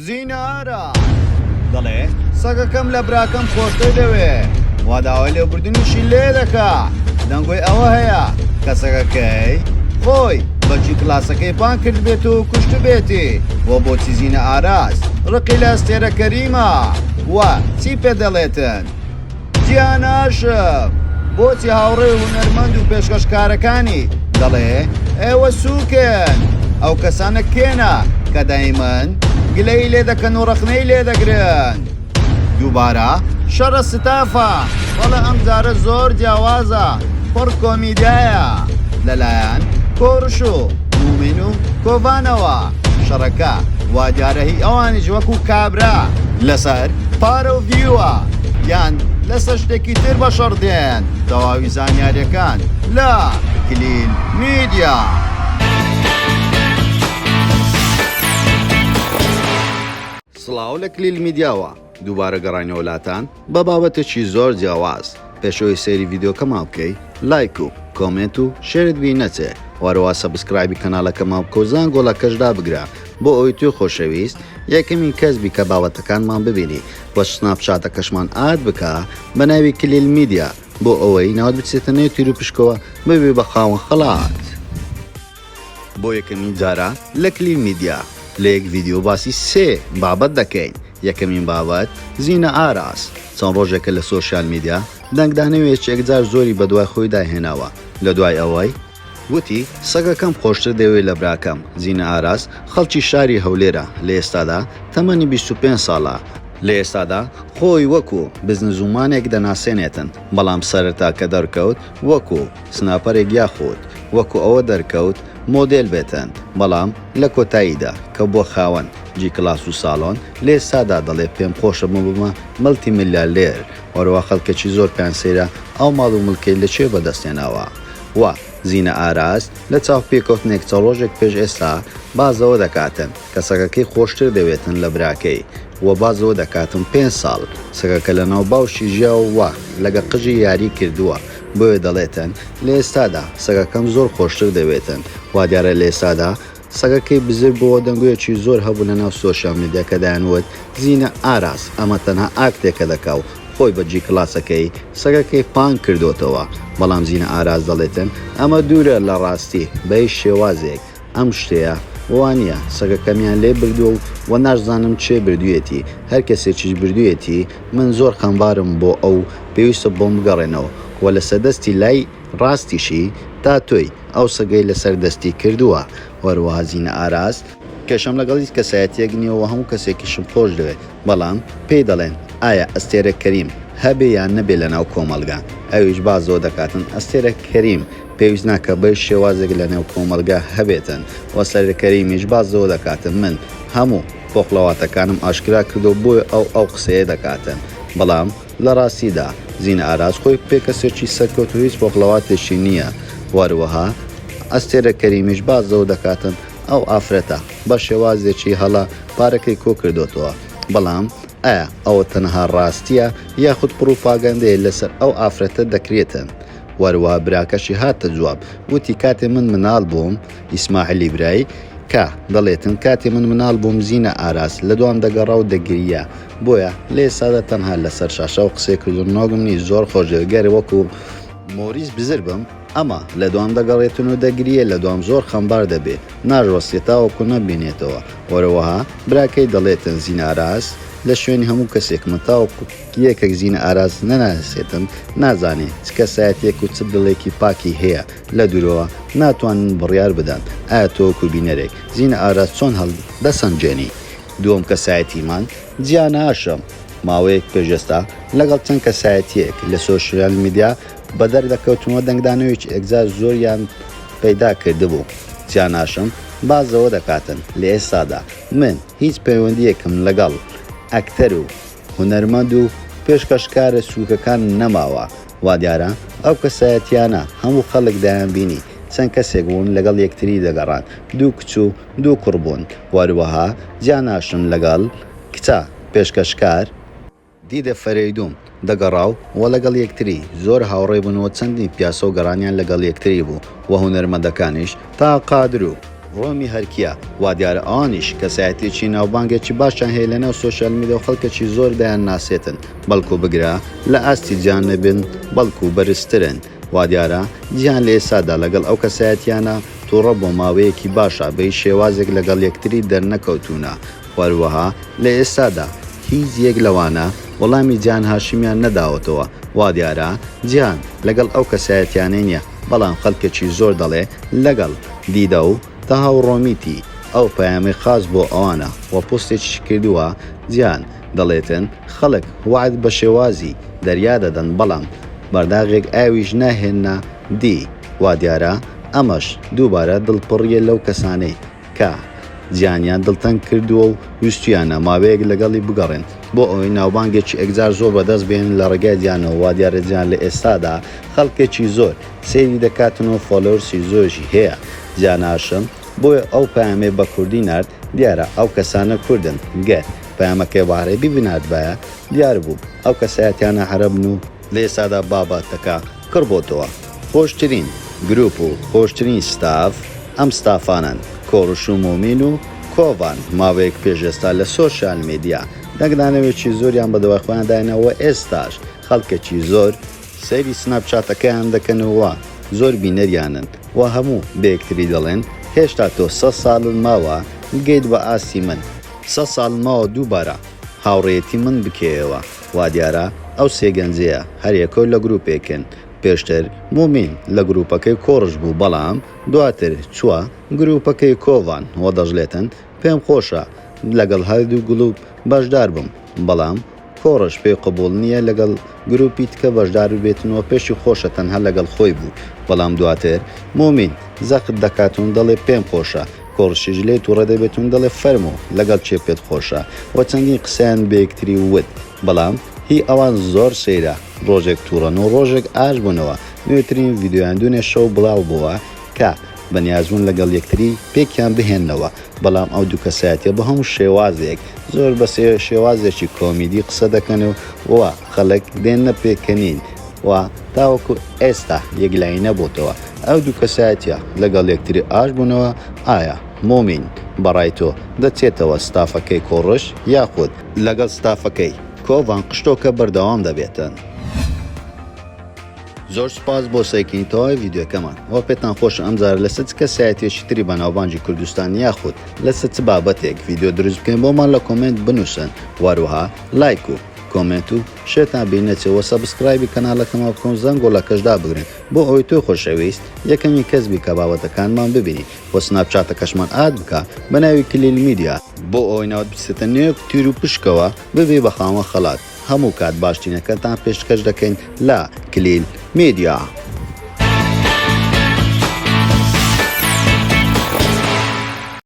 زینارە دەڵێ سەگەکەم لە براکەم خۆشتر دەوێ وا داوای لێبوردنیشی لێ دەکا دەنگۆی ئەوە هەیە کە سەگەکەی خۆی بەجی کلاسەکەی پان کرد بێت و کوشت بێتی بۆ بۆچی زینە ئاراس ڕقی لە ئەستێرە کەریمە وە چی پێ دەڵێتن گیاناشم بۆچی هاوڕێ هونەرمەند و پێشکەشکارەکانی دەڵێ ئێوە سووکن ئەو کەسانە کێنە کە دایمەن گلەی لێ دەکەن و ڕخنەی لێ دەگرن دووبارە شەڕە ستافە بەڵێ ئەم جارە زۆر جیاوازە پڕ کۆمیدایە لەلایەن کۆڕش و مومین و کۆڤانەوە شەڕەکە وا جارەهی ئەوانیش وەکو کابرا لەسەر پارە و ڤیوە یان لەسەر شتێکی تر بە شەڕدێن تەواوی زانیاریەکان لە کلیل میدیا. سڵاو لە کلیل میدیاوە دووبارە گەڕانەوە وڵاتان بە بابەتێکی زۆر جیاواز پێشەوەی سەیری ڤیدیۆکەما بکەی لایک و کۆمنت و شێرت بی نەچێ وەروە سەبسکرایبی کەناڵەکەما بکە و زانگۆڵەکەشدا بگرە بۆ ئەوی توی خۆشەویست یەکەمین کەس بی کە بابەتەکانمان ببینی بە سناپچاتەکەشمان ئاد بکە بە ناوی کلیل میدیا بۆ ئەوەی ناوت بچێتە نێو تیر و پشکەوە ببێ بە خاوەن خەڵات. بۆ یەکەمین جارە لە کلیل میدیا لە یەک ڤیدیۆ باسی سێ بابەت دەکەین. یەکەمین بابەت زینە ئاراس چەند ڕۆژێکە لە سۆشیال میدیا دەنگدانەوێت یەکجار زۆری بە دوای خۆی داهێناوە لە دوای ئەوەی وتی سەگەکەم خۆشتر دەوێت لە براکەم. زینە ئاراس خەڵکی شاری هەولێرە لە ئێستادا تەمەنی 25 ساڵە لە ئێستادا خۆی وەکو بزنزومانێک دەناسێنێتن بەڵام سەرەتا کە دەرکەوت وەکو سناپەرێک یاخود وەکو ئەوە دەرکەوت مۆدێل بێتن بەڵام لە کۆتاییدا کە بۆ خاوەن جی کلاس و ساڵۆن لە ئێستادا دەڵێ پێم خۆشە بمە مەڵتی میلیاردێر وەروە خەڵکێکی زۆر پێنسێرە ئەو ماڵ و ملکەی لەکوێ بەدەستێناوە. وا زینە ئاراس لە چاو پێکەوتنێک چە ڕۆژێک پێش ئێستا بازەوە دەکاتن کە سەگەکەی خۆشتر دەوێتن لە براکەی وە بازەوە دەکاتن 5 ساڵ سەگەکە لە ناو باوشی ژیا و وا لەگە قژی یاری کردووە بۆیە دەڵێتن لە ئێستادا سەگەکەم زۆر خۆشتر دەوێتن وا دیارە لە ئێستادا سەگەکەی بزر بۆ دەنگوویەکی زۆر هەبوو لە ناو سۆشیال میدیاکە دایانوت زینە ئاراس ئەمە تەنها ئاکتێکە دەکاو خۆی بەجی کلاسەکەی سەگەکەی پان کردوتەوە بەڵام زینە ئاراس دەڵێتن ئەمە دوورە لە ڕاستی بەی شێوازێک ئەم شتەیە وانە سەگەکەمیان لێ بردووە و نازانم چێ بردوێتی هەر کەسێکیش بردوێتی من زۆر خەمبارم بۆ ئەو پێویستە بۆم بگەڕێنەوە و لە سەدەستی لای ڕاستیشی تا تۆی ئەو سەگەی لەسەر دەستی کردووە. وەروەها زینە ئاراس کێشەم لەگەڵی کەسایەتیەک نییەوە هەموو کەسێکیشم خۆش دەوێت بەڵام پێی دەڵێن ئایا ئەستێرە کەریم هەبێ یان نەبێ لە ناو کۆمەلگا ئەویش بازەوە دەکاتن ئەستێرە کەریم پێویست ناکە بەش شێوازێک لە نێو کۆمەلگا هەبێتن وەسەرە کەریمیش بازەوە دەکاتن من هەموو پۆخڵەواتەکانم ئاشکرا کردو بۆی ئەو قسەیە دەکاتن بەڵام لە ڕاستیدا زینە ئاراس خۆی پێ کەسێکی سەرکەوت و هیچ پۆخڵەواتێکی نییە. وەروەها ئەستێرە کەریمیش بازەوە دەکاتن ئەو ئافرەتە بە شێوازێکی هەڵا پارەکەی کۆ کردوتەوە بەڵام ئایا ئەوە تەنها ڕاستیە یاخود پروپاگەندەیە لەسەر ئەو ئافرەتە دەکرێتن. وەروە براکەشی هاتە جواب وتی کاتێ من مناڵ بووم ئیسماعیلی برایی کە دەڵێتن کاتێ من مناڵ بووم زینە ئاراس لە دوام دەگەڕا و دەگریە بۆیە لێ سادە تەنها لەسەر شاشە و قسێ کردنۆگمنی زۆر خۆشگەر وەکو مۆریس بزر بم ئەمە لە دوام دەگەڕێتن و دەگریە لە دوام زۆر خەمبار دەبێت ناژوەسێتاوەکو نەبینێتەوە. وەرەوەها براکەی دەڵێتن زینە ئاراس لە شوێنی هەموو کەسێکمە تاوەکو یەکێک زینە ئاراس نەناسێتن نازانێت چ کەسایەتێک و چ دڵێکی پاکی هەیە لە دوورەوە ناتوانن بڕیار بدەن ئایا تۆکو بینەرێک زینە ئاراس چۆن هەڵ دەسەنجێنی. دووەم کەسایەتیمان جیانە هاشم ماوەیەک پێشێستا لەگەڵ چەند کەسایەتیەک لە سۆشیال میدیا بە دەردەکەوتنەوە دەنگدانەوەیکی ئەگزار زۆریان پەیدا کردبوو. جیانە هاشم بازەوە دەکاتن لە ئێستادا من هیچ پەیوەندیەکم لەگەڵ ئەکتەر و هونەرمەند و پێشکەشکارە سووکەکان نەماوە وا دیارە ئەو کەسایەتیانە هەموو خەڵک دایان بینی چەند کەسێک بوون لەگەڵ یەکتری دەگەڕان دوو کچ و دوو کوڕبوون. وەروەها جیانە هاشم لەگەڵ کچە پێشکەشکار دیدە فەرەیدوم دەگەڕاو و لەگەڵ یەکتری زۆر هاوڕێ بوونەوە چەندی پیاسە و گەڕانیان لەگەڵ یەکتری بوو و هونەرمەندەکانیش تا قادر و ڕۆمی هەرکیە وا دیارە ئەوانیش کەسایەتێکی ناوبانگێکی باشیان هەیە لەناو سۆشیال میدیا و خەڵکێکی زۆر دایان ناسێتن بەڵکو بگرە لە ئاستی جیان نەبن بەڵکو بەرزترن وا دیارە جیان لە ئێسادا لەگەڵ ئەو کەسایەتیانە تووڕە بۆ ماوەیەکی باشە بەی شێوازێک لەگەڵ یەکتری دەرنەکەوتونە وەروەها لە ئێستادا هیچ یەک لەوانە وەڵامی جیان هاشمیان نەداوەتەوە وا دیارە جیان لەگەڵ ئەو کەسایەتیانە نییە بەڵام خەڵکێکی زۆر دەڵێ لەگەڵ دیدە و تا هاوڕۆمیتی ئەو پەیامی خاص بۆ ئەوانە و پۆستێکی کردووە جیان دەڵێتن خەڵک وعد بە شێوازی دەریا دەدەن بەڵام بەرداغێک ئاویش ناهێننا دی وا دیارە ئەمەش دووبارە دڵپڕیە لەو کەسانەی کە جیانیان دڵتەنگ کردووە و ویستیانە ماوەیەک لەگەڵی بگەڕێن بۆ ئەوەی ناوبانگێکی ئەگزار زۆر بەدەست بێن لە ڕێگای جیانەوە وا دیارە جیان لە ئێستادا خەڵکێکی زۆر سەیری دەکاتنەوە فۆلۆورسی زۆرشی هەیە جیاناشم بۆیە ئەو پەیامێ بە کوردی نرد دیارە ئەو کەسانە کوردن گەر پەیامەکەی بە عەرەبی بناردبایە دیار بوو ئەو کەسایەتیانە عەرەبن و لە ئێستادا بابەتەکە کڕبۆتەوە خۆشترین گروپ و خۆشترین ستاف ئەم ستافانن کۆڕش و مۆمین و کۆڤان ماوەیەک پێشێستا لە سۆشیال میدیا دەنگدانەوێکی زۆریان بەدەوەخوایانداینەوە ئێستاش خەڵکێکی زۆر سەیری سناپچاتەکەیان دەکەنەوە زۆر بینەریانن و هەموو بەیەکتری دەڵێن هێشتا تۆ 100 ساڵن ماوە گەیت بە ئاسی من 100 ساڵ ماوە دووبارە هاوڕێتی من بکەیەوە وا دیارە ئەو سێگەنجەیە هەریەکە لە گروپێکن پێشتر مومین لە گروپەکەی کۆڕش بوو بەڵام دواتر چووە گروپەکەی کۆڤان وە دەژلێتن پێم خۆشە لەگەڵ هەردوو گڵوب بەشدار بم بەڵام کۆڕش پێی قبول نییە لەگەڵ گروپی تکە بەشدار بێتنەوە پێشی خۆشە تەنها لەگەڵ خۆی بوو بەڵام دواتر مومین زەخت دەکاتون دەڵێ پێم خۆشە کۆڕشیش لێ تووڕە دەبێتون دەڵێ فەرموو لەگەڵ چێ پێت خۆشە وە چەندین قسەیان بەیەکتری وت بەڵام هی ئەوان زۆر سەیرە ڕۆژێک تووڕەن و ڕۆژێک ئاش بوونەوە نوێترین ڤیددیۆیان دوێنێ شەو بڵاو بووە کە بەنیازبوون لەگەڵ یەکتری پێکیان بهێننەوە بەڵام ئەو دوو کەسایەتیە بە هەموو شێوازێک زۆر بە شێوازێکی کۆمیدی قسە دەکەن و خەڵک دێنە پێکەنین و تاوەکو ئێستا یەکلایی نەبووتەوە ئەو دوو کەسایەتیە لەگەڵ یەکتری ئاش بوونەوە ئایا مۆمین بەڕای تۆ دەچێتەوە ستافەکەی کۆڕش یاخود لەگەڵ ستافەکەی کۆڤان قشتۆکە بەردەوام دەبێتن زۆر سپاس بۆ سەیرکردنەوەی ڤیدیۆکەمان ئەوە پێتان خۆش ئەمجار لەسەر کەسایەتێکی تری بە ناوبانگی کوردستان یاخود لەسەر چ بابەتێک ڤیدیۆ دروست بکەین بۆمان لە کۆمنت بنووسن واروها لایک و کۆمنت و شێتان بینەچەوە سەبسکرایبی کەناڵەکەمە بکەن زەنگۆڵەکەشدا بگرن بۆ ئەوەی تۆ خۆشەویست یەکەمی کەسبی کە بابەتەکانمان ببینی بۆ سناپچاتەکەشمان ئاد بکە بە ناوی کلیل میدیا بۆ ئەوەی ناوت بچێتە نوێک تیر و پشکەوە ببێ بە خاوە خەڵات هەموو کات باشترینەکەتان پێشکەش دەکەین لە کلیل میدیا.